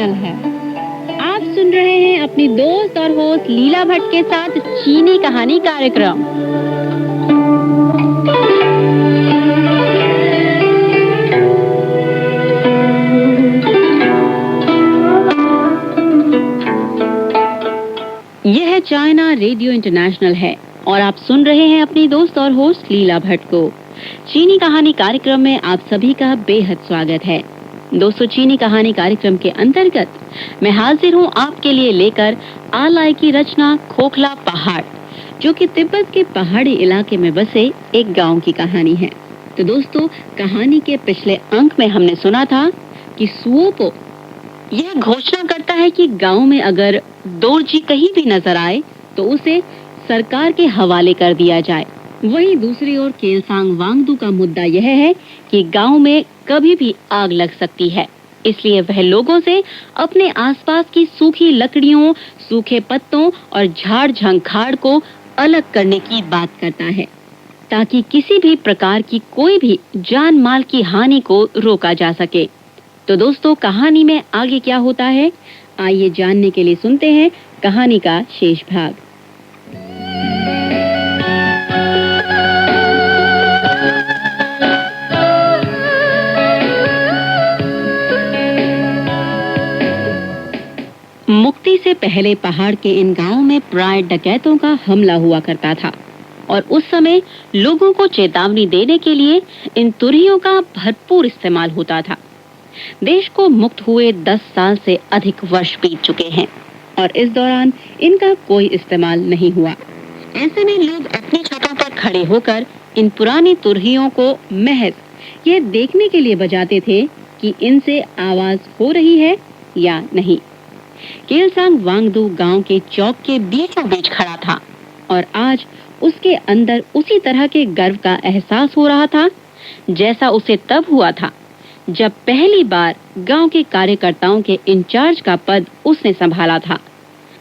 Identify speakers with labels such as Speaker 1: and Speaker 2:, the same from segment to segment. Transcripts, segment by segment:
Speaker 1: International है। आप सुन रहे हैं अपनी दोस्त और होस्ट लीला भट्ट के साथ चीनी कहानी कार्यक्रम। यह चाइना रेडियो इंटरनेशनल है और आप सुन रहे हैं अपनी दोस्त और होस्ट लीला भट्ट को। चीनी कहानी कार्यक्रम में आप सभी का बेहद स्वागत है। दोस्तों, चीनी कहानी कार्यक्रम के अंतर्गत मैं हाजिर हूँ आपके लिए लेकर आलाई की रचना खोखला पहाड़, जो कि तिब्बत के पहाड़ी इलाके में बसे एक गांव की कहानी है। तो दोस्तों, कहानी के पिछले अंक में हमने सुना था कि सुओपो यह घोषणा करता है कि गांव में अगर दोरजी कहीं भी नजर आए तो उसे सरकार के हवाले कर दिया जाए। वहीं दूसरी ओर केलसांग वांगडू का मुद्दा यह है कि गांव में कभी भी आग लग सकती है, इसलिए वह लोगों से अपने आसपास की सूखी लकड़ियों, सूखे पत्तों और झाड़ झंखाड़ को अलग करने की बात करता है, ताकि किसी भी प्रकार की कोई भी जान माल की हानि को रोका जा सके। तो दोस्तों, कहानी में आगे क्या होता है, आइए जानने के लिए सुनते हैं कहानी का शेष भाग। मुक्ति से पहले पहाड़ के इन गांवों में प्राय डकैतों का हमला हुआ करता था और उस समय लोगों को चेतावनी देने के लिए इन तुरहियों का भरपूर इस्तेमाल होता था। देश को मुक्त हुए 10 साल से अधिक वर्ष बीत चुके हैं और इस दौरान इनका कोई इस्तेमाल नहीं हुआ। ऐसे में लोग अपनी छतों पर खड़े होकर इन पुरानी तुरहियों को महज यह देखने के लिए बजाते थे कि इनसे आवाज हो रही है या नहीं। केलसांग वांगडू गांव के चौक के बीचों बीच खड़ा था और आज उसके अंदर उसी तरह के गर्व का एहसास हो रहा था जैसा उसे तब हुआ था जब पहली बार गांव के कार्यकर्ताओं के इंचार्ज का पद उसने संभाला था।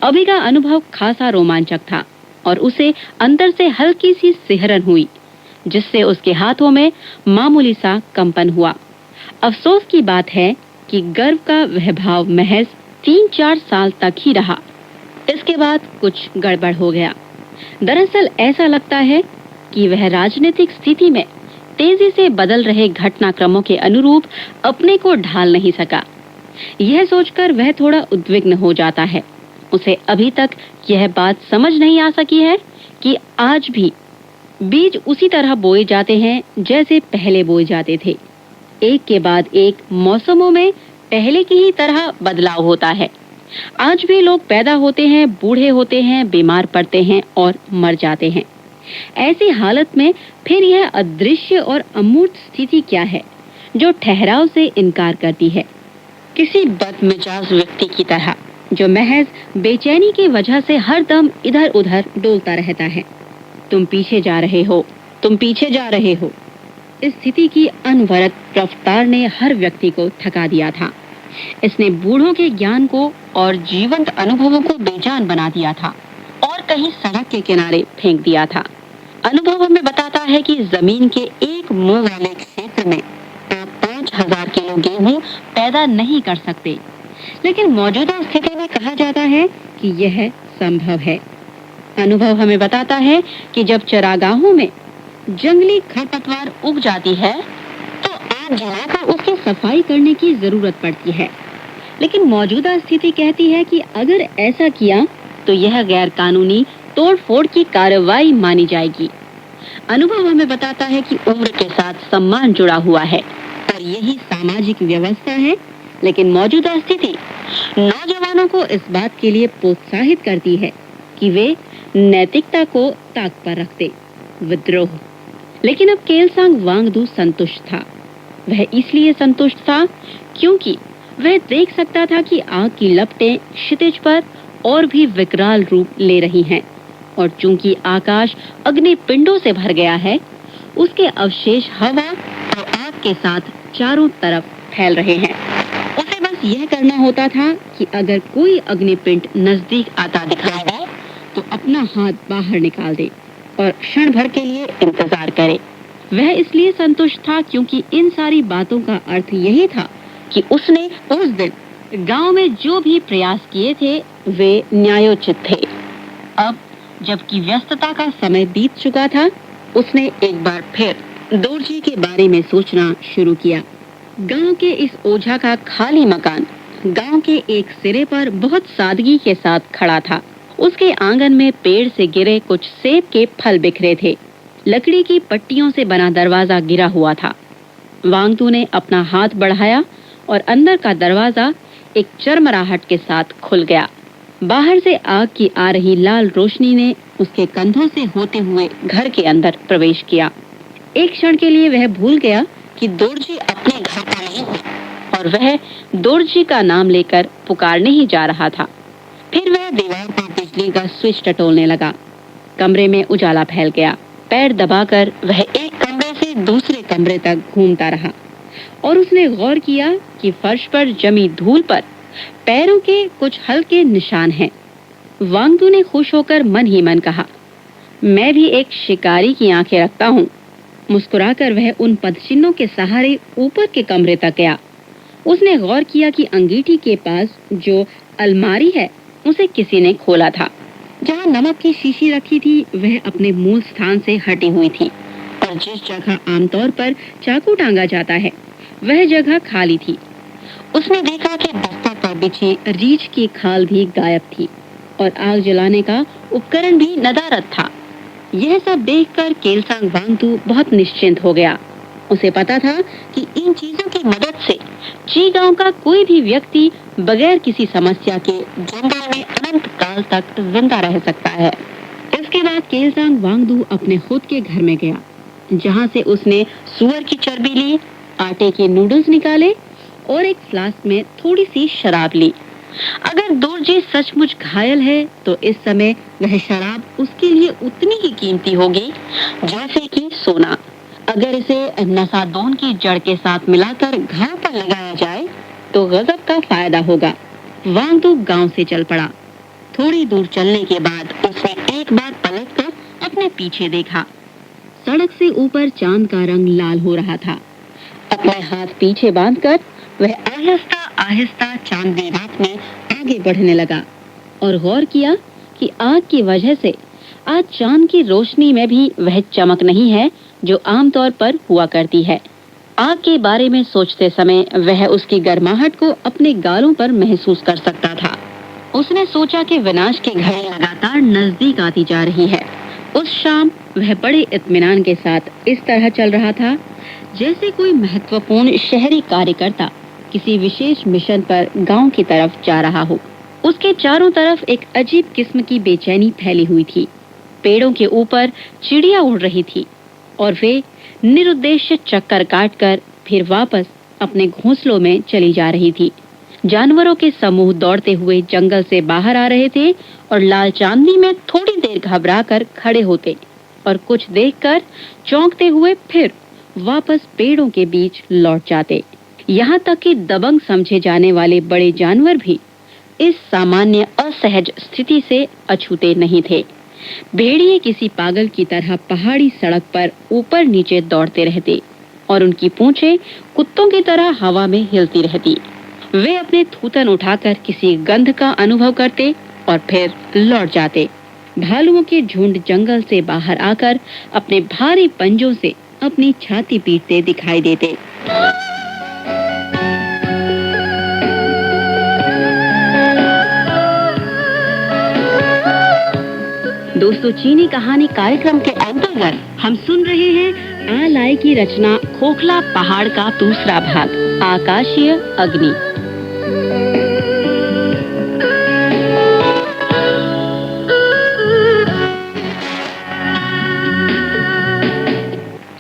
Speaker 1: अभी का अनुभव खासा रोमांचक था और उसे अंदर से हल्की सी सिहरन हुई, जिससे उसके हाथों में मामूली सा कंपन हुआ। अफसोस की बात है कि गर्व का वह भाव महज 3-4 साल तक ही रहा। इसके बाद कुछ गड़बड़ हो गया। दरअसल ऐसा लगता है कि वह राजनीतिक स्थिति में तेजी से बदल रहे घटनाक्रमों के अनुरूप अपने को ढाल नहीं सका। यह सोचकर वह थोड़ा उद्विग्न हो जाता है। उसे अभी तक यह बात समझ नहीं आ सकी है कि आज भी बीज उसी तरह बोए जाते हैं जैसे पहले बोए जाते थे। एक के बाद एक मौसमों में पहले की ही तरह बदलाव होता है। आज भी लोग पैदा होते हैं, बूढ़े होते हैं, बीमार पड़ते हैं और मर जाते हैं। ऐसी हालत में फिर यह अदृश्य और अमूर्त स्थिति क्या है जो ठहराव से इनकार करती है, किसी बदमिजाज व्यक्ति की तरह जो महज बेचैनी की वजह से हर दम इधर उधर डोलता रहता है। तुम पीछे जा रहे हो, तुम पीछे जा रहे हो। इस स्थिति की अनवरत रफ्तार ने हर व्यक्ति को थका दिया था। इसने बूढ़ों के ज्ञान को और जीवंत अनुभवों को बेजान बना दिया था और कहीं सड़क के किनारे फेंक दिया था। अनुभव हमें बताता है कि जमीन के एक मुंह वाले क्षेत्र में आप 5000 किलो गेहूं पैदा नहीं कर सकते, लेकिन मौजूदा स्थिति में कहा जाता है कि यह संभव है। अनुभव हमें बताता है कि जब चरागाहों में जंगली खरपतवार उग जाती है तो आग जलाकर उसकी सफाई करने की जरूरत पड़ती है, लेकिन मौजूदा स्थिति कहती है कि अगर ऐसा किया तो यह गैर कानूनी तोड़फोड़ की कार्रवाई मानी जाएगी। अनुभव हमें बताता है कि उम्र के साथ सम्मान जुड़ा हुआ है और यही सामाजिक व्यवस्था है, लेकिन मौजूदा स्थिति नौजवानों को इस बात के लिए प्रोत्साहित करती है कि वे नैतिकता को ताक पर रखते। विद्रोह। लेकिन अब केलसांग वांगडू संतुष्ट था। वह इसलिए संतुष्ट था क्योंकि वह देख सकता था कि आग की लपटें क्षितिज पर और भी विकराल रूप ले रही हैं और चूंकि आकाश अग्नि पिंडों से भर गया है, उसके अवशेष हवा और आग के साथ चारों तरफ फैल रहे हैं। उसे बस यह करना होता था कि अगर कोई अग्निपिंड नजदीक आता दिखाई दे तो अपना हाथ बाहर निकाल दे और क्षण भर के लिए इंतजार करे। वह इसलिए संतुष्ट था क्योंकि इन सारी बातों का अर्थ यही था कि उसने उस दिन गांव में जो भी प्रयास किए थे वे न्यायोचित थे। अब जबकि व्यस्तता का समय बीत चुका था, उसने एक बार फिर दोरजी के बारे में सोचना शुरू किया। गांव के इस ओझा का खाली मकान गांव के एक सिरे पर बहुत सादगी के साथ खड़ा था। उसके आंगन में पेड़ से गिरे कुछ सेब के फल बिखरे थे। लकड़ी की पट्टियों से बना दरवाजा गिरा हुआ था। वांगतू ने अपना हाथ बढ़ाया और अंदर का दरवाजा एक चरमराहट के साथ खुल गया। बाहर से आग की आ रही लाल रोशनी ने उसके कंधों से होते हुए घर के अंदर प्रवेश किया। एक क्षण के लिए वह भूल गया कि दोरजी अपने घर का नहीं है और वह दोरजी का नाम लेकर पुकारने ही जा रहा था। फिर वह दीवार पर बिजली का स्विच टटोलने लगा। कमरे में उजाला फैल गया। पैर दबाकर वह एक कमरे से दूसरे कमरे तक घूमता रहा और उसने गौर किया कि फर्श पर जमी धूल पर पैरों के कुछ हल्के निशान हैं। वांगदू ने खुश होकर मन ही मन कहा, मैं भी एक शिकारी की आंखें रखता हूँ। मुस्कुराकर वह उन पदचिन्हों के सहारे ऊपर के कमरे तक गया। उसने गौर किया कि अंगीठी के पास जो अलमारी है उसे किसी ने खोला था। जहाँ नमक की शीशी रखी थी वह अपने मूल स्थान से हटी हुई थी और जिस जगह आमतौर पर चाकू टांगा जाता है वह जगह खाली थी। उसने देखा कि बिस्तर पर बिछी रीछ की खाल भी गायब थी और आग जलाने का उपकरण भी नदारद था। यह सब देखकर केलसांग वांगतू बहुत निश्चिंत हो गया। उसे पता था कि इन चीजों की मदद से ची गांव का कोई भी व्यक्ति बगैर किसी समस्या के जंगल में अनंत काल तक जिंदा रह सकता है। इसके बाद केलसांग वांगदू अपने खुद के घर में गया, जहाँ से उसने सुअर की चर्बी ली, आटे के नूडल्स निकाले और एक फ्लास्क में थोड़ी सी शराब ली। अगर दोरजी सचमुच घायल है तो इस समय वह शराब उसके लिए उतनी ही कीमती होगी जैसे कि सोना। अगर इसे नसादोन की जड़ के साथ मिलाकर घाव पर लगाया जाए तो गजब का फायदा होगा। वांगदू गांव से चल पड़ा। थोड़ी दूर चलने के बाद उसने एक बार पलटकर अपने पीछे देखा। सड़क से ऊपर चांद का रंग लाल हो रहा था। अपने हाथ पीछे बांधकर वह आहिस्ता आहिस्ता चांदनी रात में आगे बढ़ने लगा और गौर किया कि आग की वजह से आज चांद की रोशनी में भी वह चमक नहीं है जो आमतौर पर हुआ करती है। आग के बारे में सोचते समय वह उसकी गर्माहट को अपने गालों पर महसूस कर सकता था। उसने सोचा कि विनाश की घड़ी लगातार नजदीक आती जा रही है। उस शाम वह बड़े इत्मीनान के साथ इस तरह चल रहा था जैसे कोई महत्वपूर्ण शहरी कार्यकर्ता किसी विशेष मिशन पर गांव की तरफ जा रहा हो। उसके चारों तरफ एक अजीब किस्म की बेचैनी फैली हुई थी। पेड़ों के ऊपर चिड़िया उड़ रही थी और वे निरुद्देश्य चक्कर काटकर फिर वापस अपने घोंसलों में चली जा रही थी। जानवरों के समूह दौड़ते हुए जंगल से बाहर आ रहे थे और लाल चांदनी में थोड़ी देर घबराकर खड़े होते और कुछ देखकर चौंकते हुए फिर वापस पेड़ों के बीच लौट जाते। यहाँ तक कि दबंग समझे जाने वाले बड़े जानवर भी इस सामान्य असहज स्थिति से अछूते नहीं थे। भेड़िए किसी पागल की तरह पहाड़ी सड़क पर ऊपर नीचे दौड़ते रहते और उनकी पूंछें कुत्तों की तरह हवा में हिलती रहती। वे अपने थूथन उठाकर किसी गंध का अनुभव करते और फिर लौट जाते। भालुओं के झुंड जंगल से बाहर आकर अपने भारी पंजों से अपनी छाती पीटते दिखाई देते। दोस्तों, चीनी कहानी कार्यक्रम के अंतर्गत हम सुन रहे हैं आ लाई की रचना खोखला पहाड़ का दूसरा भाग, आकाशीय अग्नि।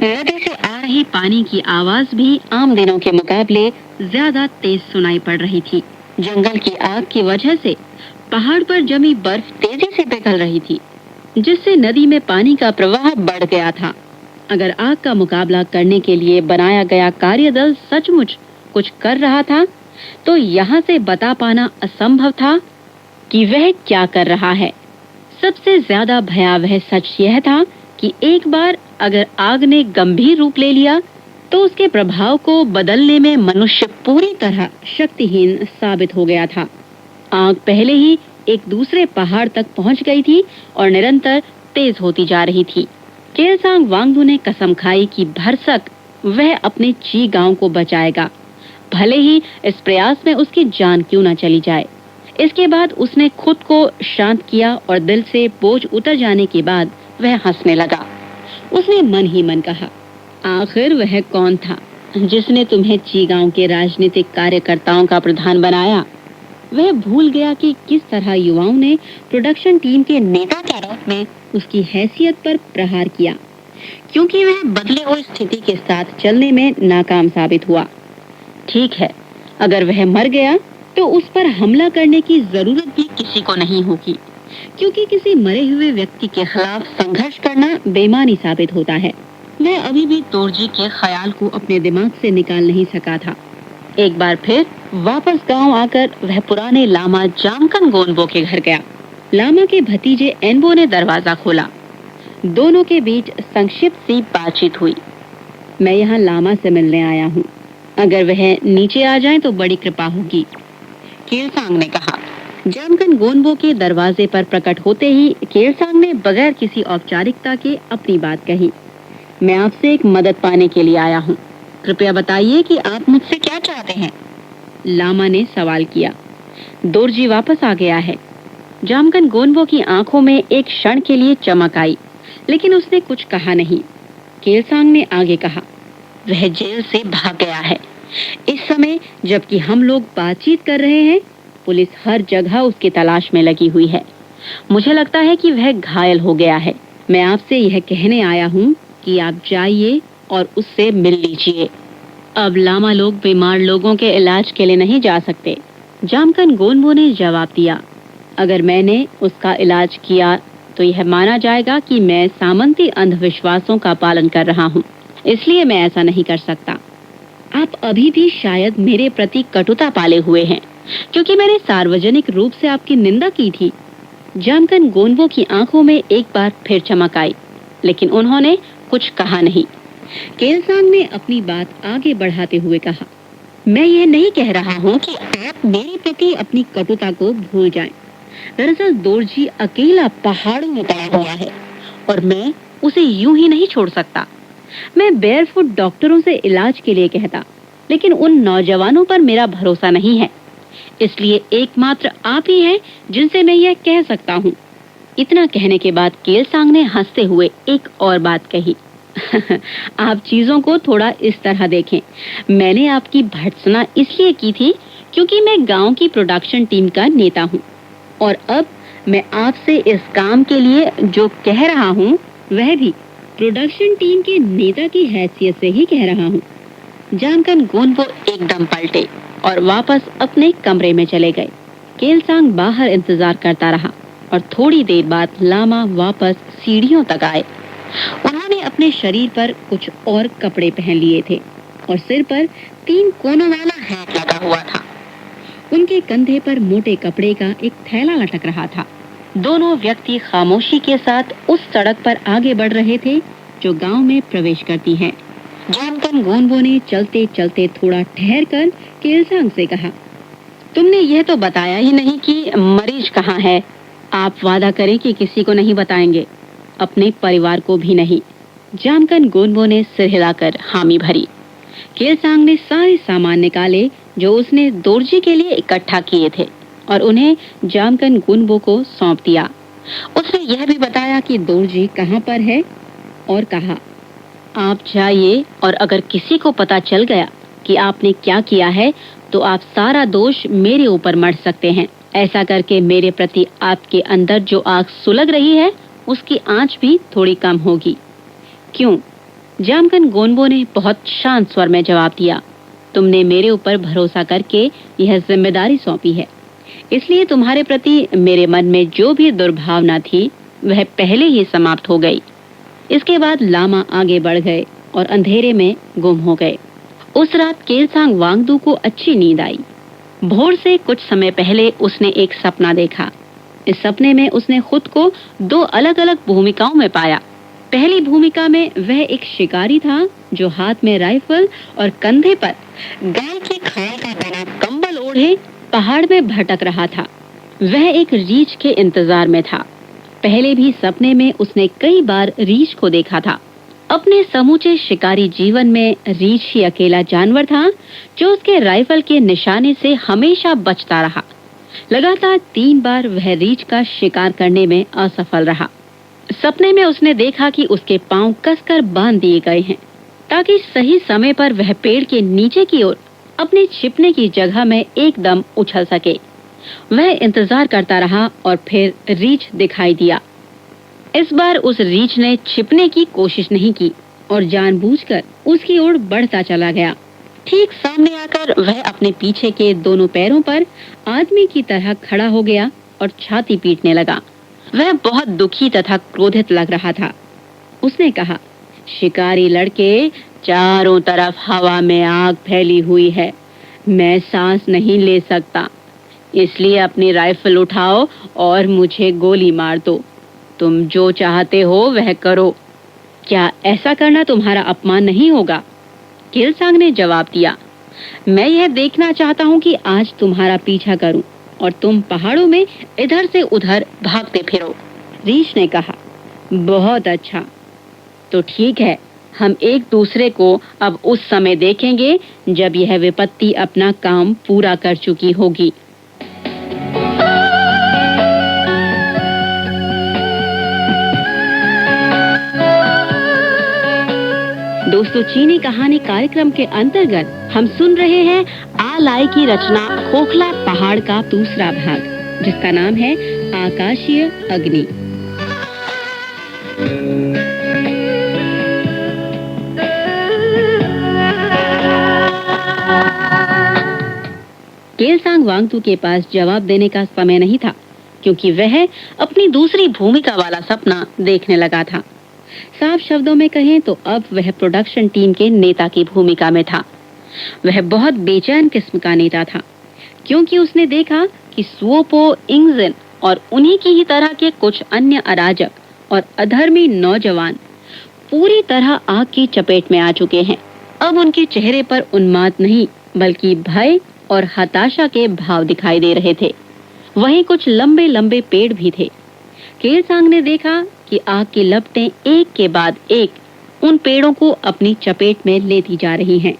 Speaker 1: नदी से आ रही पानी की आवाज भी आम दिनों के मुकाबले ज्यादा तेज सुनाई पड़ रही थी। जंगल की आग की वजह से पहाड़ पर जमी बर्फ तेजी से पिघल रही थी, जिससे नदी में पानी का प्रवाह बढ़ गया था। अगर आग का मुकाबला करने के लिए बनाया गया कार्यदल सचमुच कुछ कर रहा था तो यहाँ से बता पाना असंभव था कि वह क्या कर रहा है। सबसे ज्यादा भयावह सच यह था कि एक बार अगर आग ने गंभीर रूप ले लिया तो उसके प्रभाव को बदलने में मनुष्य पूरी तरह शक्तिहीन साबित हो गया था। आग पहले ही एक दूसरे पहाड़ तक पहुंच गई थी और निरंतर तेज होती जा रही थी। केलसांग वांगडू ने कसम खाई कि भरसक वह अपने ची गांव को बचाएगा, भले ही इस प्रयास में उसकी जान क्यों न चली जाए। इसके बाद उसने खुद को शांत किया और दिल से बोझ उतर जाने के बाद वह हंसने लगा। उसने मन ही मन कहा, आखिर वह कौन था जिसने तुम्हें ची गांव के राजनीतिक कार्यकर्ताओं का प्रधान बनाया? वह भूल गया कि किस तरह युवाओं ने प्रोडक्शन टीम के नेता के रूप में उसकी हैसियत पर प्रहार किया, क्योंकि वह बदले हुई स्थिति के साथ चलने में नाकाम साबित हुआ। ठीक है, अगर वह मर गया तो उस पर हमला करने की जरूरत भी किसी को नहीं होगी, क्योंकि किसी मरे हुए व्यक्ति के खिलाफ संघर्ष करना बेईमानी साबित होता है। वह अभी भी दोरजी के ख्याल को अपने दिमाग से निकाल नहीं सका था। एक बार फिर वापस गांव आकर वह पुराने लामा जामकन गोनबो के घर गया। लामा के भतीजे एनबो ने दरवाजा खोला। दोनों के बीच संक्षिप्त सी बातचीत हुई। मैं यहाँ लामा से मिलने आया हूँ, अगर वह नीचे आ जाए तो बड़ी कृपा होगी, केलसांग ने कहा। जामकन गोनबो के दरवाजे पर प्रकट होते ही केलसांग ने बगैर किसी औपचारिकता के अपनी बात कही। मैं आपसे एक मदद पाने के लिए आया हूँ, कृपया बताइए कि आप मुझसे क्या चाहते हैं? लामा ने सवाल किया। दोरजी वापस आ गया है। जामकन गोनबो की आंखों में एक क्षण के लिए चमक आई, लेकिन उसने कुछ कहा नहीं। केलसांग ने आगे कहा, वह जेल से भाग गया है। इस समय जबकि हम लोग बातचीत कर रहे हैं, पुलिस हर जगह उसकी तलाश में लगी हुई है। मुझे लगता है कि वह घायल हो गया है। मैं आपसे यह कहने आया हूँ कि आप जाइए और उससे मिल लीजिए। अब लामा लोग बीमार लोगों के इलाज के लिए नहीं जा सकते, जामकन गोनबो ने जवाब दिया। अगर मैंने उसका इलाज किया तो यह माना जाएगा कि मैं सामंती अंधविश्वासों का पालन कर रहा हूँ, इसलिए मैं ऐसा नहीं कर सकता। आप अभी भी शायद मेरे प्रति कटुता पाले हुए हैं, क्योंकि मैंने सार्वजनिक रूप से आपकी निंदा की थी। जामकन गोनबो की आंखों में एक बार फिर चमक आई, लेकिन उन्होंने कुछ कहा नहीं। केलसांग ने अपनी बात आगे बढ़ाते हुए कहा, मैं ये नहीं कह रहा हूँ कि आप मेरे प्रति अपनी कटुता को भूल जाएं। दरअसल दोरजी अकेला पहाड़ों में पड़ा हुआ है और मैं उसे यूं ही नहीं छोड़ सकता। मैं बेयरफुट डॉक्टरों से इलाज के लिए कहता, लेकिन उन नौजवानों पर मेरा भरोसा नहीं है, इसलिए एकमात्र आप ही हैं जिनसे मैं यह कह सकता हूँ। इतना कहने के बाद केलसांग ने हंसते हुए एक और बात कही। आप चीजों को थोड़ा इस तरह देखें, मैंने आपकी भर्त्सना इसलिए की थी क्योंकि मैं गांव की प्रोडक्शन टीम का नेता हूँ, और अब मैं आपसे इस काम के लिए जो कह रहा हूँ वह भी प्रोडक्शन टीम के नेता की हैसियत से ही कह रहा हूँ। जामकन गोनबो एकदम पलटे और वापस अपने कमरे में चले गए। केलसांग बाहर इंतजार करता रहा और थोड़ी देर बाद लामा वापस सीढ़ियों तक आए। उन्होंने अपने शरीर पर कुछ और कपड़े पहन लिए थे और सिर पर 3 कोनों वाला हैट लगा हुआ था। उनके कंधे पर मोटे कपड़े का एक थैला लटक रहा था। दोनों व्यक्ति खामोशी के साथ उस सड़क पर आगे बढ़ रहे थे जो गांव में प्रवेश करती है। जामकन गोनबो ने चलते चलते थोड़ा ठहर कर केलसांग से कहा, तुमने यह तो बताया ही नहीं कि मरीज कहाँ है। आप वादा करें कि किसी को नहीं बताएंगे, अपने परिवार को भी नहीं। जामकन गोनबो ने सिर हिलाकर हामी भरी। केलसांग ने सारे सामान निकाले जो उसने दोरजी के लिए इकट्ठा किए थे और उन्हें जामकन गोनबो को सौंप दिया। उसने यह भी बताया कि दोरजी कहाँ पर है और कहा, आप जाइए और अगर किसी को पता चल गया कि आपने क्या किया है तो आप सारा दोष मेरे ऊपर मढ़ सकते हैं। ऐसा करके मेरे प्रति आपके अंदर जो आग सुलग रही है उसकी आंच भी थोड़ी कम होगी। क्यों? जामकन गोनबो ने बहुत शांत स्वर में जवाब दिया, तुमने मेरे ऊपर भरोसा करके यह जिम्मेदारी सौंपी है, इसलिए तुम्हारे प्रति मेरे मन में जो भी दुर्भावना थी वह पहले ही समाप्त हो गई। इसके बाद लामा आगे बढ़ गए और अंधेरे में गुम हो गए। उस रात केलसांग वांगडू को अच्छी नींद आई। भोर से कुछ समय पहले उसने एक सपना देखा। इस सपने में उसने खुद को 2 अलग-अलग भूमिकाओं में पाया। पहली भूमिका में वह एक शिकारी था जो हाथ में राइफल और कंधे पर गाय की खाल का बना कंबल ओढ़े पहाड़ में भटक रहा था। वह एक रीछ के इंतजार में था। पहले भी सपने में उसने कई बार रीछ को देखा था। अपने समूचे शिकारी जीवन में रीछ ही अकेला जानवर था जो उसके राइफल के निशाने से हमेशा बचता रहा। लगातार 3 बार वह रीछ का शिकार करने में असफल रहा। सपने में उसने देखा कि उसके पांव कसकर बांध दिए गए हैं ताकि सही समय पर वह पेड़ के नीचे की ओर अपने छिपने की जगह में एकदम उछल सके। वह इंतजार करता रहा और फिर रीछ दिखाई दिया। इस बार उस रीछ ने छिपने की कोशिश नहीं की और जानबूझकर उसकी ओर बढ़ता चला गया। ठीक सामने आकर वह अपने पीछे के दोनों पैरों पर आदमी की तरह खड़ा हो गया और छाती पीटने लगा। वह बहुत दुखी तथा क्रोधित लग रहा था। उसने कहा, शिकारी लड़के, चारों तरफ हवा में आग फैली हुई है। मैं सांस नहीं ले सकता, इसलिए अपनी राइफल उठाओ और मुझे गोली मार दो। तुम जो चाहते हो वह करो। क्या ऐसा करना तुम्हारा अपमान नहीं होगा? किलसांग ने जवाब दिया, मैं यह देखना चाहता हूँ कि आज तुम्हारा पीछा करूं और तुम पहाड़ों में इधर से उधर भागते फिरो। रीछ ने कहा, बहुत अच्छा, तो ठीक है, हम एक दूसरे को अब उस समय देखेंगे जब यह विपत्ति अपना काम पूरा कर चुकी होगी। दोस्तों, चीनी कहानी कार्यक्रम के अंतर्गत हम सुन रहे हैं आ लाई की रचना खोखला पहाड़ का दूसरा भाग, जिसका नाम है आकाशीय अग्नि। किलसांग वांगतू के पास जवाब देने का समय नहीं था, क्योंकि वह अपनी दूसरी भूमिका वाला सपना देखने लगा था। साफ शब्दों में कहें तो अब वह प्रोडक्शन टीम के नेता की भूमिका में था। वह बहुत बेचैन किस्म का नेता था, क्योंकि उसने देखा कि सुओपो इंगजिन और उन्हीं की ही तरह के कुछ अन्य अराजक और अधर्मी नौजवान पूरी तरह आग की चपेट में आ चुके हैं। अब उनके चेहरे पर उन्माद नहीं, बल्कि भय और हताशा के भाव दिखाई दे रहे थे। वहीं कुछ लंबे लंबे पेड़ भी थे। किलसांग ने देखा कि आग की लपटें एक के बाद एक उन पेड़ों को अपनी चपेट में लेती जा रही हैं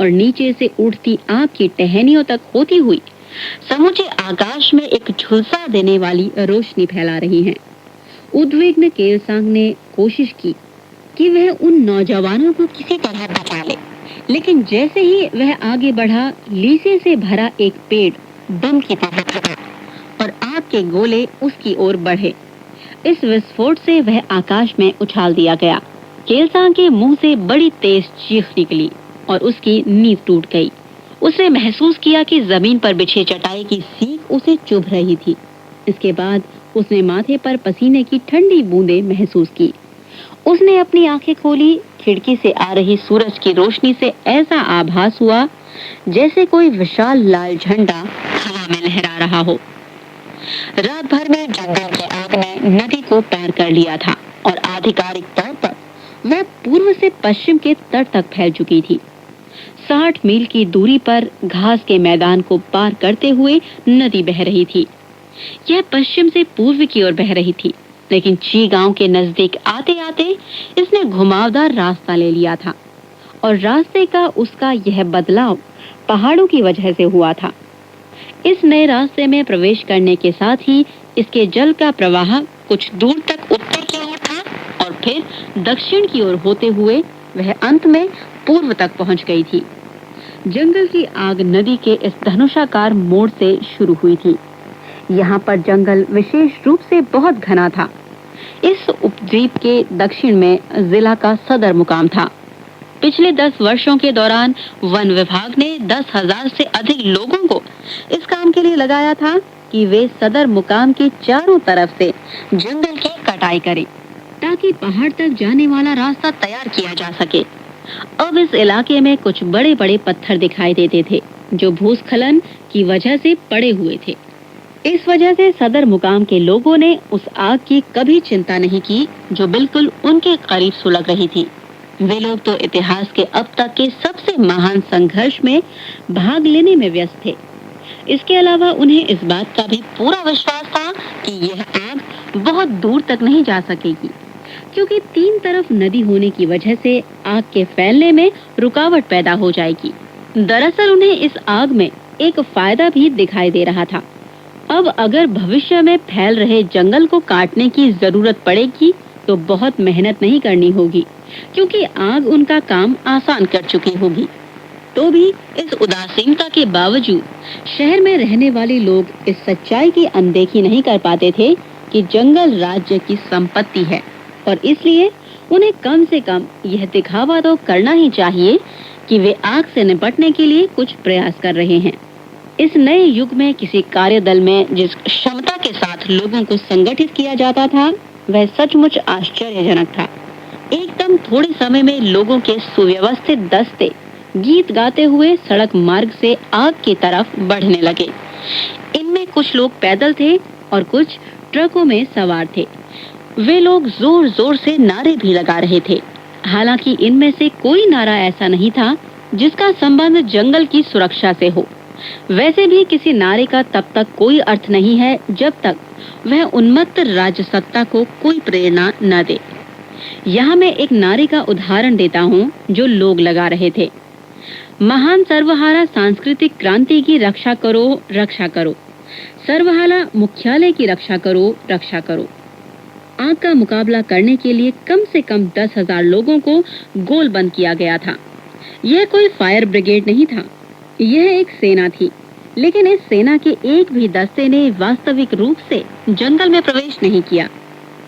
Speaker 1: और नीचे से उठती आग की टहनियों तक होती हुई समूचे आकाश में एक झुलसा देने वाली रोशनी फैला रही हैं। उद्विग्न किलसांग ने कोशिश की कि वह उन नौजवानों को किसी तरह बचा ले, लेकिन जैसे ही वह आगे बढ़ा, लीसे से भरा एक पेड़ बम की तरह फटा और आग के गोले उसकी ओर बढ़े। इस विस्फोट से वह आकाश में उछाल दिया गया। किलसांग के मुंह से बड़ी तेज चीख निकली और उसकी नींद टूट गई। उसने महसूस किया कि जमीन पर बिछे चटाई की सीख उसे चुभ रही थी। इसके बाद उसने माथे पर पसीने की ठंडी बूंदें महसूस की। उसने अपनी आंखें खोली। खिड़की से आ रही सूरज की रोशनी से ऐसा आभास हुआ जैसे कोई विशाल लाल झंडा हवा में लहरा रहा हो। रात भर में जंगल की आग ने नदी को पार कर लिया था और आधिकारिक तौर पर वह पूर्व से पश्चिम के तट तक फैल चुकी थी। 60 मील की दूरी पर घास के मैदान को पार करते हुए नदी बह रही थी। यह पश्चिम से पूर्व की ओर बह रही थी, लेकिन ची गांव के नजदीक आते आते इसने घुमावदार रास्ता ले लिया था और रास्ते का उसका यह बदलाव पहाड़ों की वजह से हुआ था। इस नए रास्ते में प्रवेश करने के साथ ही इसके जल का प्रवाह कुछ दूर तक उत्तर की ओर था और फिर दक्षिण की ओर होते हुए वह अंत में पूर्व तक पहुंच गई थी। जंगल की आग नदी के इस धनुषाकार मोड़ से शुरू हुई थी। यहाँ पर जंगल विशेष रूप से बहुत घना था। इस उपद्वीप के दक्षिण में जिला का सदर मुकाम था। पिछले 10 वर्षों के दौरान वन विभाग ने 10,000 से अधिक लोगों को इस काम के लिए लगाया था कि वे सदर मुकाम के चारों तरफ से जंगल की कटाई करें, ताकि पहाड़ तक जाने वाला रास्ता तैयार किया जा सके। अब इस इलाके में कुछ बड़े बड़े पत्थर दिखाई देते थे जो भूस्खलन की वजह से पड़े हुए थे। इस वजह से सदर मुकाम के लोगों ने उस आग की कभी चिंता नहीं की जो बिल्कुल उनके करीब सुलग रही थी। वे लोग तो इतिहास के अब तक के सबसे महान संघर्ष में भाग लेने में व्यस्त थे। इसके अलावा उन्हें इस बात का भी पूरा विश्वास था कि यह आग बहुत दूर तक नहीं जा सकेगी, क्योंकि तीन तरफ नदी होने की वजह से आग के फैलने में रुकावट पैदा हो जाएगी। दरअसल उन्हें इस आग में एक फायदा भी दिखाई दे रहा था। अब अगर भविष्य में फैल रहे जंगल को काटने की जरूरत पड़ेगी तो बहुत मेहनत नहीं करनी होगी, क्योंकि आग उनका काम आसान कर चुकी होगी। तो भी इस उदासीनता के बावजूद शहर में रहने वाले लोग इस सच्चाई की अनदेखी नहीं कर पाते थे कि जंगल राज्य की संपत्ति है, और इसलिए उन्हें कम से कम यह दिखावा तो करना ही चाहिए कि वे आग से निपटने के लिए कुछ प्रयास कर रहे हैं। इस नए युग में किसी कार्यदल में जिस क्षमता के साथ लोगों को संगठित किया जाता था वह सचमुच आश्चर्यजनक था। एकदम थोड़े समय में लोगों के सुव्यवस्थित दस्ते गीत गाते हुए सड़क मार्ग से आग की तरफ बढ़ने लगे। इनमें कुछ लोग पैदल थे और कुछ ट्रकों में सवार थे। वे लोग जोर जोर से नारे भी लगा रहे थे। हालांकि इनमें से कोई नारा ऐसा नहीं था जिसका संबंध जंगल की सुरक्षा से हो। वैसे भी किसी नारे का तब तक कोई अर्थ नहीं है जब तक वह उन्मत्त राजसत्ता को कोई प्रेरणा न दे। यहाँ मैं एक नारे का उदाहरण देता हूँ जो लोग लगा रहे थे। महान सर्वहारा सांस्कृतिक क्रांति की रक्षा करो, रक्षा करो। सर्वहारा मुख्यालय की रक्षा करो, रक्षा करो। आग का मुकाबला करने के लिए कम से कम 10,000 लोगों को गोलबंद किया गया था। यह कोई फायर ब्रिगेड नहीं था, यह एक सेना थी। लेकिन इस सेना के एक भी दस्ते ने वास्तविक रूप से जंगल में प्रवेश नहीं किया।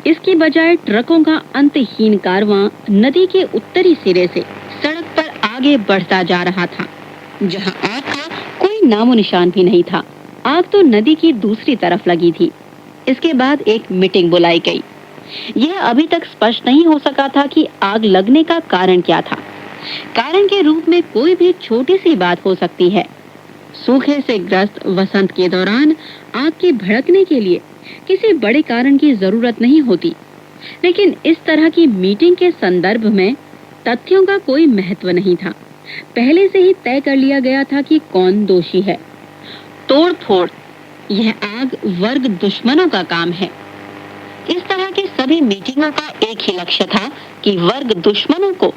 Speaker 1: इसकी बजाय ट्रकों का अंतहीन कारवां नदी के उत्तरी सिरे से सड़क पर आगे बढ़ता जा रहा था, जहां आग का कोई नामो निशान भी नहीं था। आग तो नदी की दूसरी तरफ लगी थी। इसके बाद एक मीटिंग बुलाई गई। यह अभी तक स्पष्ट नहीं हो सका था कि आग लगने का कारण क्या था। कारण के रूप में कोई भी छोटी सी बात हो सकती है। सूखे से ग्रस्त वसंत के दौरान आग के भड़कने के लिए किसी बड़े कारण की जरूरत नहीं होती। लेकिन इस तरह की मीटिंग के संदर्भ में तथ्यों का कोई महत्व नहीं था। पहले से ही तय कर लिया गया था कि कौन दोषी है। तोड़ फोड़, यह आग वर्ग दुश्मनों का काम है। इस तरह की सभी मीटिंगों का एक ही लक्ष्य था कि वर्ग दुश्मनों को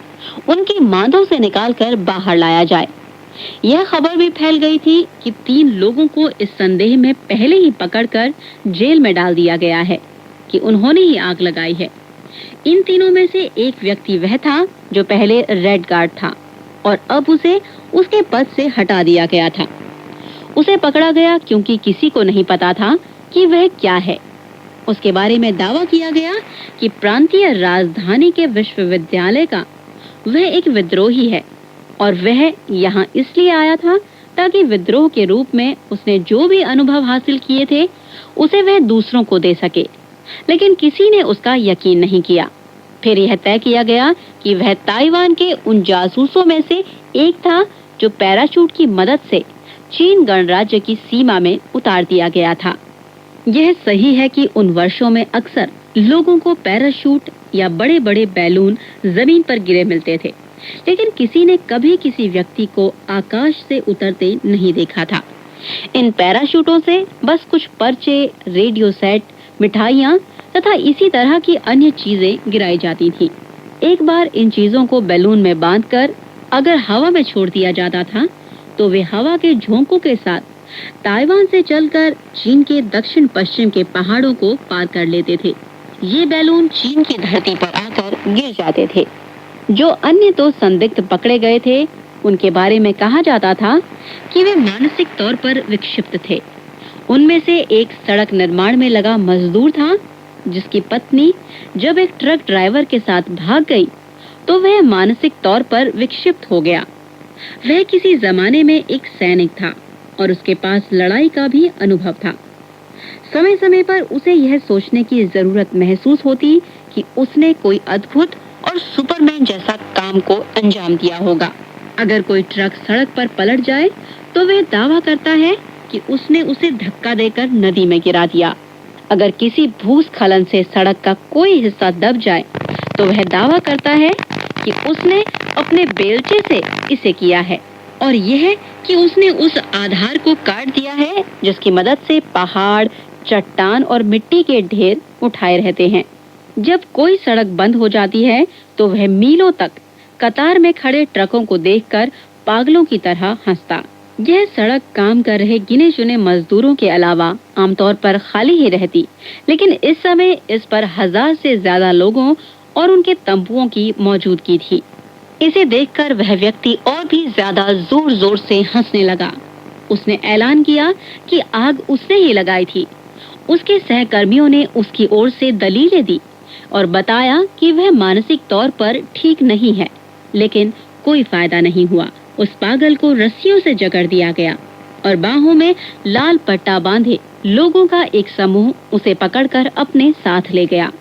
Speaker 1: उनकी मांदों से निकालकर बाहर लाया जाए। यह खबर भी फैल गई थी कि 3 लोगों को इस संदेह में पहले ही पकड़कर जेल में डाल दिया गया है कि उन्होंने ही आग लगाई है। इन तीनों में से एक व्यक्ति वह था जो पहले रेड गार्ड था और अब उसे उसके पद से हटा दिया गया था। उसे पकड़ा गया क्योंकि किसी को नहीं पता था कि वह क्या है। उसके बारे में दावा किया गया कि प्रांतीय राजधानी के विश्वविद्यालय का वह एक विद्रोही है और वह यहाँ इसलिए आया था ताकि विद्रोह के रूप में उसने जो भी अनुभव हासिल किए थे उसे वह दूसरों को दे सके। लेकिन किसी ने उसका यकीन नहीं किया। फिर यह तय किया गया कि वह ताइवान के उन जासूसों में से एक था जो पैराशूट की मदद से चीन गणराज्य की सीमा में उतार दिया गया था। यह सही है कि उन वर्षों में अक्सर लोगों को पैराशूट या बड़े बड़े बैलून जमीन पर गिरे मिलते थे, लेकिन किसी ने कभी किसी व्यक्ति को आकाश से उतरते नहीं देखा था। इन पैराशूटों से बस कुछ पर्चे, रेडियो सेट, मिठाइयाँ तथा इसी तरह की अन्य चीजें गिराई जाती थी। एक बार इन चीजों को बैलून में बांधकर अगर हवा में छोड़ दिया जाता था तो वे हवा के झोंकों के साथ ताइवान से चलकर चीन के दक्षिण पश्चिम के पहाड़ों को पार कर लेते थे। ये बैलून चीन की धरती पर आकर गिर जाते थे। जो अन्य 2 संदिग्ध पकड़े गए थे उनके बारे में कहा जाता था कि वे मानसिक तौर पर विक्षिप्त थे। उनमें से एक सड़क निर्माण में लगा मजदूर था जिसकी पत्नी जब एक ट्रक ड्राइवर के साथ भाग गई तो वह मानसिक तौर पर विक्षिप्त हो गया। वह किसी जमाने में एक सैनिक था और उसके पास लड़ाई का भी अनुभव था। समय समय पर उसे यह सोचने की जरूरत महसूस होती कि उसने कोई अद्भुत और सुपरमैन जैसा काम को अंजाम दिया होगा। अगर कोई ट्रक सड़क पर पलट जाए तो वह दावा करता है कि उसने उसे धक्का देकर नदी में गिरा दिया। अगर किसी भूस्खलन से सड़क का कोई हिस्सा दब जाए तो वह दावा करता है कि उसने अपने बेलचे से इसे किया है और यह कि उसने उस आधार को काट दिया है जिसकी मदद से पहाड़, चट्टान और मिट्टी के ढेर उठाए रहते हैं। जब कोई सड़क बंद हो जाती है तो वह मीलों तक कतार में खड़े ट्रकों को देखकर पागलों की तरह हंसता। यह सड़क काम कर रहे गिने चुने मजदूरों के अलावा आमतौर पर खाली ही रहती, लेकिन इस समय इस पर 1000 से ज्यादा लोगों और उनके तंबुओं की मौजूदगी थी। इसे देखकर वह व्यक्ति और भी ज्यादा जोर जोर से हंसने लगा। उसने ऐलान किया कि आग उसने ही लगाई थी। उसके सहकर्मियों ने उसकी ओर से दलीलें दी और बताया कि वह मानसिक तौर पर ठीक नहीं है, लेकिन कोई फायदा नहीं हुआ। उस पागल को रस्सियों से जकड़ दिया गया और बाहों में लाल पट्टा बांधे लोगों का एक समूह उसे पकड़कर अपने साथ ले गया।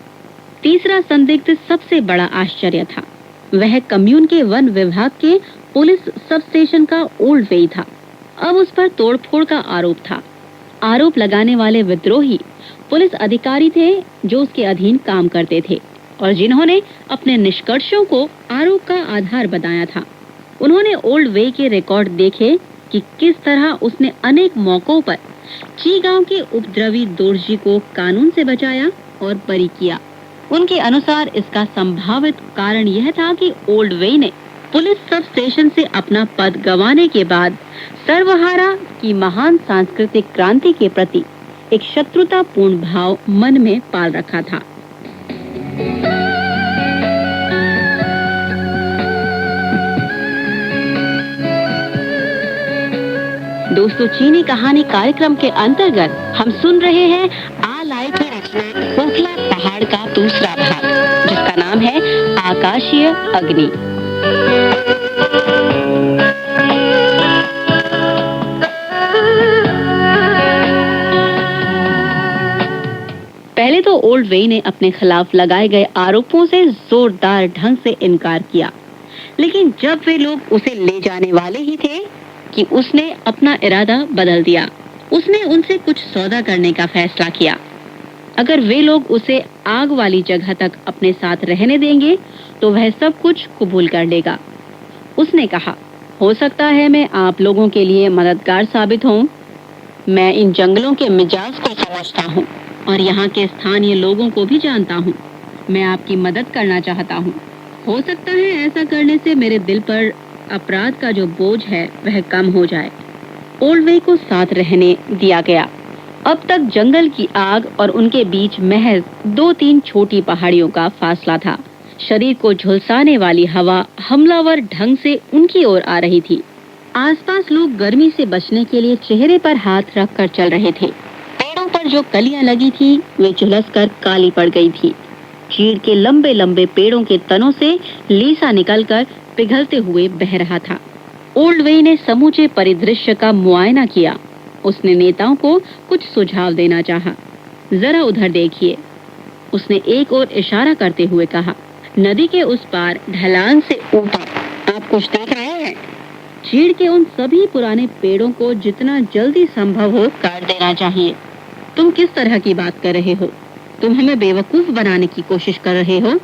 Speaker 1: तीसरा संदिग्ध सबसे बड़ा आश्चर्य था। वह कम्यून के वन विभाग के पुलिस सब स्टेशन का ओल्ड वेई था। अब उस पर तोड़फोड़ का आरोप था। आरोप लगाने वाले विद्रोही पुलिस अधिकारी थे जो उसके अधीन काम करते थे और जिन्होंने अपने निष्कर्षों को आरोप का आधार बताया था। उन्होंने ओल्ड वे के रिकॉर्ड देखे कि किस तरह उसने अनेक मौकों पर ची गांव के उपद्रवी दोरजी को कानून से बचाया और बरी किया। उनके अनुसार इसका संभावित कारण यह था कि ओल्ड वे ने पुलिस सब स्टेशन से अपना पद गंवाने के बाद सर्वहारा की महान सांस्कृतिक क्रांति के प्रति एक शत्रुतापूर्ण भाव मन में पाल रखा था। दोस्तों, चीनी कहानी कार्यक्रम के अंतर्गत हम सुन रहे हैं आ लाई की रचना खोखला पहाड़ का दूसरा भाग, जिसका नाम है आकाशीय अग्नि। पहले तो ओल्ड वे ने अपने खिलाफ लगाए गए आरोपों से जोरदार ढंग से इनकार किया, लेकिन जब वे लोग उसे ले जाने वाले ही थे कि उसने अपना इरादा बदल दिया। उसने उनसे कुछ सौदा करने का फैसला किया। अगर वे लोग उसे आग वाली जगह तक अपने साथ रहने देंगे तो वह सब कुछ कबूल कर लेगा। उसने कहा, हो सकता है मैं आप लोगों के लिए मददगार साबित हूँ। मैं इन जंगलों के मिजाज को समझता हूँ और यहाँ के स्थानीय लोगों को भी जानता हूँ। मैं आपकी मदद करना चाहता हूँ। हो सकता है ऐसा करने से मेरे दिल पर अपराध का जो बोझ है वह कम हो जाए। ओल्ड वे को साथ रहने दिया गया। अब तक जंगल की आग और उनके बीच महज 2-3 छोटी पहाड़ियों का फासला था। शरीर को झुलसाने वाली हवा हमलावर ढंग से उनकी ओर आ रही थी। आसपास लोग गर्मी से बचने के लिए चेहरे पर हाथ रखकर चल रहे थे। पेड़ों पर जो कलियां लगी थी वे झुलसकर काली पड़ गई थी। चीड़ के लंबे लंबे पेड़ों के तनों से लीसा निकलकर पिघलते हुए बह रहा था। ओल्ड वे ने समूचे परिदृश्य का मुआयना किया। उसने नेताओं को कुछ सुझाव देना चाहा। जरा उधर देखिए, उसने एक और इशारा करते हुए कहा। नदी के उस पार ढलान से ऊपर आप कुछ देख रहे हैं? चीड़ के उन सभी पुराने पेड़ों को जितना जल्दी संभव हो काट देना चाहिए। तुम किस तरह की बात कर रहे हो? तुम हमें बेवकूफ बनाने की कोशिश कर रहे हो।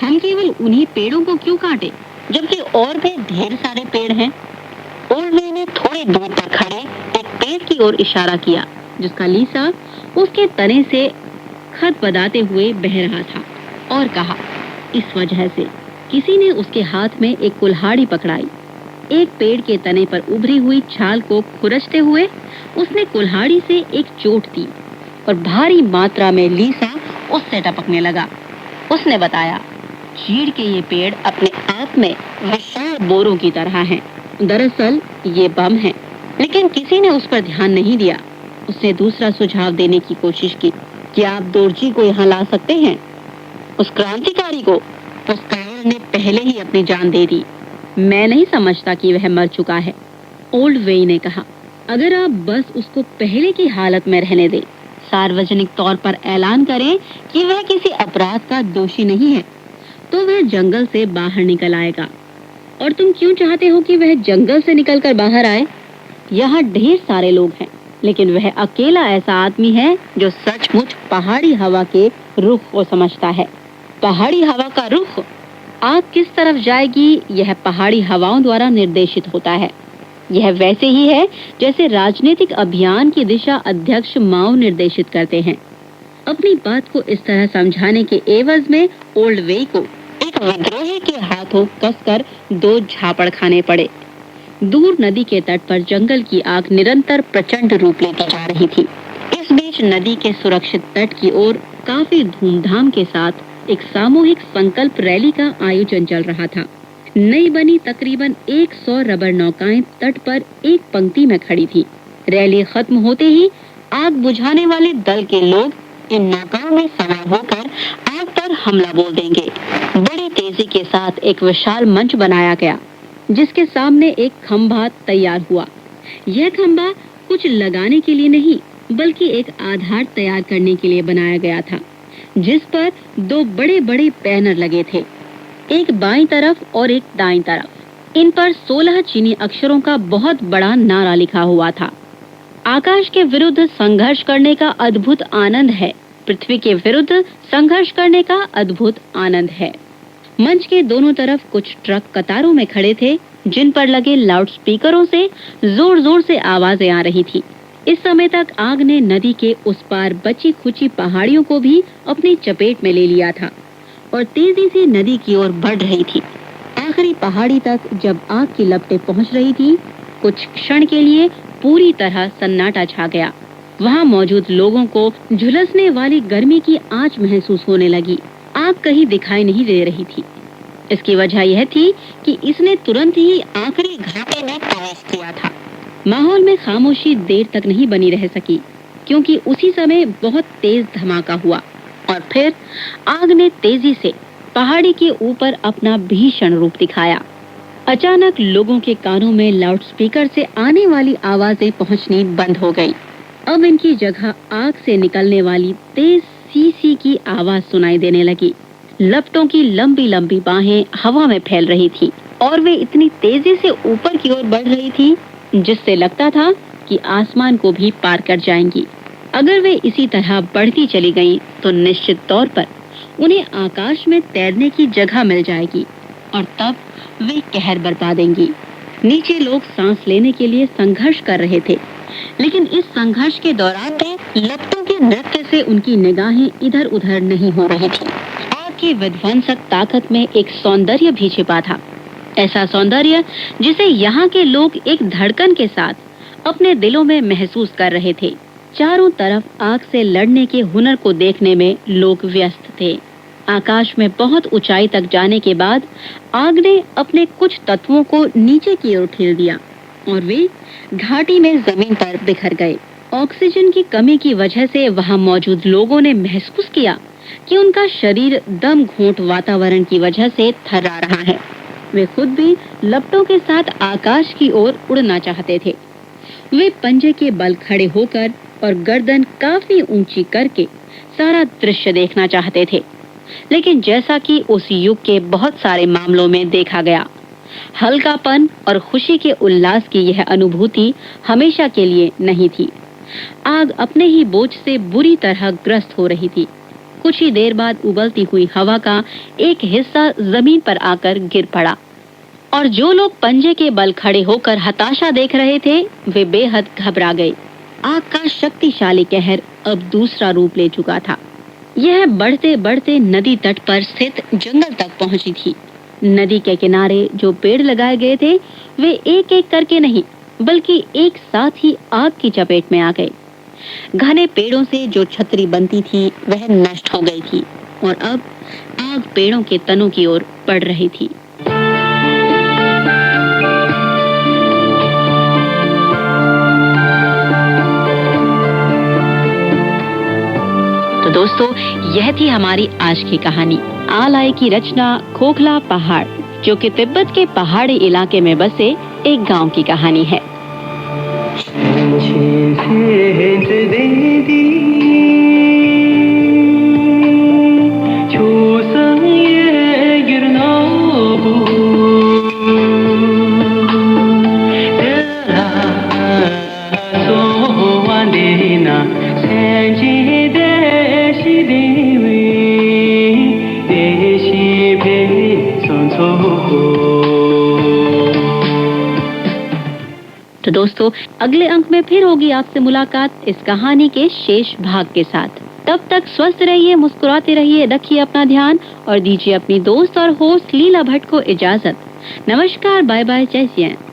Speaker 1: हम केवल उन्हीं पेड़ों को क्यों काटे जबकि और भी ढेर सारे पेड़ हैं। ओल्ड वे ने थोड़ी दूर पर खड़े एक पेड़ की ओर इशारा किया जिसका लीसा उसके तने से खत बदाते हुए बह रहा था और कहा, इस वजह से किसी ने उसके हाथ में एक कुल्हाड़ी पकड़ाई। एक पेड़ के तने पर उभरी हुई छाल को खुरचते हुए उसने कुल्हाड़ी से एक चोट दी और भारी मात्रा में लीसा उससे टपकने लगा। उसने बताया, चीड़ के ये पेड़ अपने आप में विशाल बोरों की तरह हैं। दरअसल ये बम हैं, लेकिन किसी ने उस पर ध्यान नहीं दिया। उसने दूसरा सुझाव देने की कोशिश की, क्या आप दोरजी को यहाँ ला सकते हैं? उस क्रांतिकारी को? उस कायर ने पहले ही अपनी जान दे दी। मैं नहीं समझता कि वह मर चुका है। ओल्ड वे ने कहा, अगर आप बस उसको पहले की हालत में रहने दें, सार्वजनिक तौर पर ऐलान करें कि वह किसी अपराध का दोषी नहीं है, तो वह जंगल से बाहर निकल आएगा। और तुम क्यों चाहते हो कि वह जंगल से निकलकर बाहर आए? यहाँ ढेर सारे लोग हैं लेकिन वह अकेला ऐसा आदमी है जो सचमुच पहाड़ी हवा के रुख को समझता है। पहाड़ी हवा का रुख, आग किस तरफ जाएगी, यह पहाड़ी हवाओं द्वारा निर्देशित होता है। यह वैसे ही है जैसे राजनीतिक अभियान की दिशा अध्यक्ष माओ निर्देशित करते हैं। अपनी बात को इस तरह समझाने के एवज में ओल्ड वे को एक विद्रोही के हाथों कसकर 2 झापड़ खाने पड़े। दूर नदी के तट पर जंगल की आग निरंतर प्रचंड रूप लेती जा रही थी। इस बीच नदी के सुरक्षित तट की ओर काफी धूमधाम के साथ एक सामूहिक संकल्प रैली का आयोजन चल रहा था। नई बनी तकरीबन 100 रबर नौकाएं तट पर एक पंक्ति में खड़ी थी। रैली खत्म होते ही आग बुझाने वाले दल के लोग इन नौकाओं में सवार होकर आग पर हमला बोल देंगे। बड़ी तेजी के साथ एक विशाल मंच बनाया गया, जिसके सामने एक खंभा तैयार हुआ। यह खंभा कुछ लगाने के लिए नहीं, बल्कि एक आधार तैयार करने के लिए बनाया गया था, जिस पर 2 बड़े-बड़े बैनर लगे थे, एक बाईं तरफ और एक दाईं तरफ। इन पर 16 चीनी अक्षरों का बहुत बड़ा नारा लिखा हुआ था। आकाश के विरुद्ध संघर्ष करने का अद्भुत आनंद है, पृथ्वी के विरुद्ध संघर्ष करने का अद्भुत आनंद है। मंच के दोनों तरफ कुछ ट्रक कतारों में खड़े थे, जिन पर लगे लाउड स्पीकरों से जोर-जोर से आवाजें आ रही थी। इस समय तक आग ने नदी के उस पार बची खुची पहाड़ियों को भी अपनी चपेट में ले लिया था और तेजी से नदी की ओर बढ़ रही थी। आखिरी पहाड़ी तक जब आग की लपटें पहुंच रही थी, कुछ क्षण के लिए पूरी तरह सन्नाटा छा गया। वहां मौजूद लोगों को झुलसने वाली गर्मी की आंच महसूस होने लगी। आग कहीं दिखाई नहीं दे रही थी। इसकी वजह यह थी कि इसने तुरंत ही आखिरी घाटे में प्रवेश किया था। माहौल में खामोशी देर तक नहीं बनी रह सकी, क्योंकि उसी समय बहुत तेज धमाका हुआ और फिर आग ने तेजी से पहाड़ी के ऊपर अपना भीषण रूप दिखाया। अचानक लोगों के कानों में लाउडस्पीकर से आने वाली आवाजें पहुंचनी बंद हो गई। अब इनकी जगह आग से निकलने वाली तेज सी की आवाज सुनाई देने लगी। लपटों की लंबी लंबी बाहें हवा में फैल रही थी और वे इतनी तेजी से ऊपर की ओर बढ़ रही थी, जिससे लगता था कि आसमान को भी पार कर जाएंगी। अगर वे इसी तरह बढ़ती चली गईं, तो निश्चित तौर पर उन्हें आकाश में तैरने की जगह मिल जाएगी और तब वे कहर बरपा देंगी। नीचे लोग सांस लेने के लिए संघर्ष कर रहे थे, लेकिन इस संघर्ष के दौरान भी लपटों के नृत्य से उनकी निगाहें इधर उधर नहीं हो रही थी। आग की विध्वंसक ताकत में एक सौंदर्य भी छिपा था, ऐसा सौंदर्य जिसे यहाँ के लोग एक धड़कन के साथ अपने दिलों में महसूस कर रहे थे। चारों तरफ आग से लड़ने के हुनर को देखने में लोग व्यस्त थे। आकाश में बहुत ऊंचाई तक जाने के बाद आग ने अपने कुछ तत्वों को नीचे की ओर ठेल दिया और वे घाटी में जमीन पर बिखर गए। ऑक्सीजन की कमी की वजह से वहां मौजूद लोगों ने महसूस किया कि उनका शरीर दम घोंट वातावरण की वजह से थर्रा रहा है। वे खुद भी लपटों के साथ आकाश की ओर उड़ना चाहते थे। वे पंजे के बल खड़े होकर और गर्दन काफी ऊंची करके सारा दृश्य देखना चाहते थे, लेकिन जैसा कि उस युग के बहुत सारे मामलों में देखा गया, हल्कापन और खुशी के उल्लास की यह अनुभूति हमेशा के लिए नहीं थी। आग अपने ही बोझ से बुरी तरह ग्रस्त हो रही थी। कुछ ही देर बाद उबलती हुई हवा का एक हिस्सा जमीन पर आकर गिर पड़ा और जो लोग पंजे के बल खड़े होकर हताशा देख रहे थे, वे बेहद घबरा गए। आग का शक्तिशाली कहर अब दूसरा रूप ले चुका था। यह बढ़ते बढ़ते नदी तट पर स्थित जंगल तक पहुंची थी। नदी के किनारे जो पेड़ लगाए गए थे, वे एक एक करके नहीं, बल्कि एक साथ ही आग की चपेट में आ गए। घने पेड़ों से जो छतरी बनती थी, वह नष्ट हो गई थी और अब आग पेड़ों के तनों की ओर बढ़ रही थी। तो दोस्तों, यह थी हमारी आज की कहानी। आलाई की रचना खोखला पहाड़, जो कि तिब्बत के पहाड़ी इलाके में बसे एक गांव की कहानी है। तो दोस्तों, अगले अंक में फिर होगी आपसे मुलाकात इस कहानी के शेष भाग के साथ। तब तक स्वस्थ रहिए, मुस्कुराते रहिए, रखिए अपना ध्यान और दीजिए अपनी दोस्त और होस्ट लीला भट्ट को इजाजत। नमस्कार, बाय बाय, जय सिया।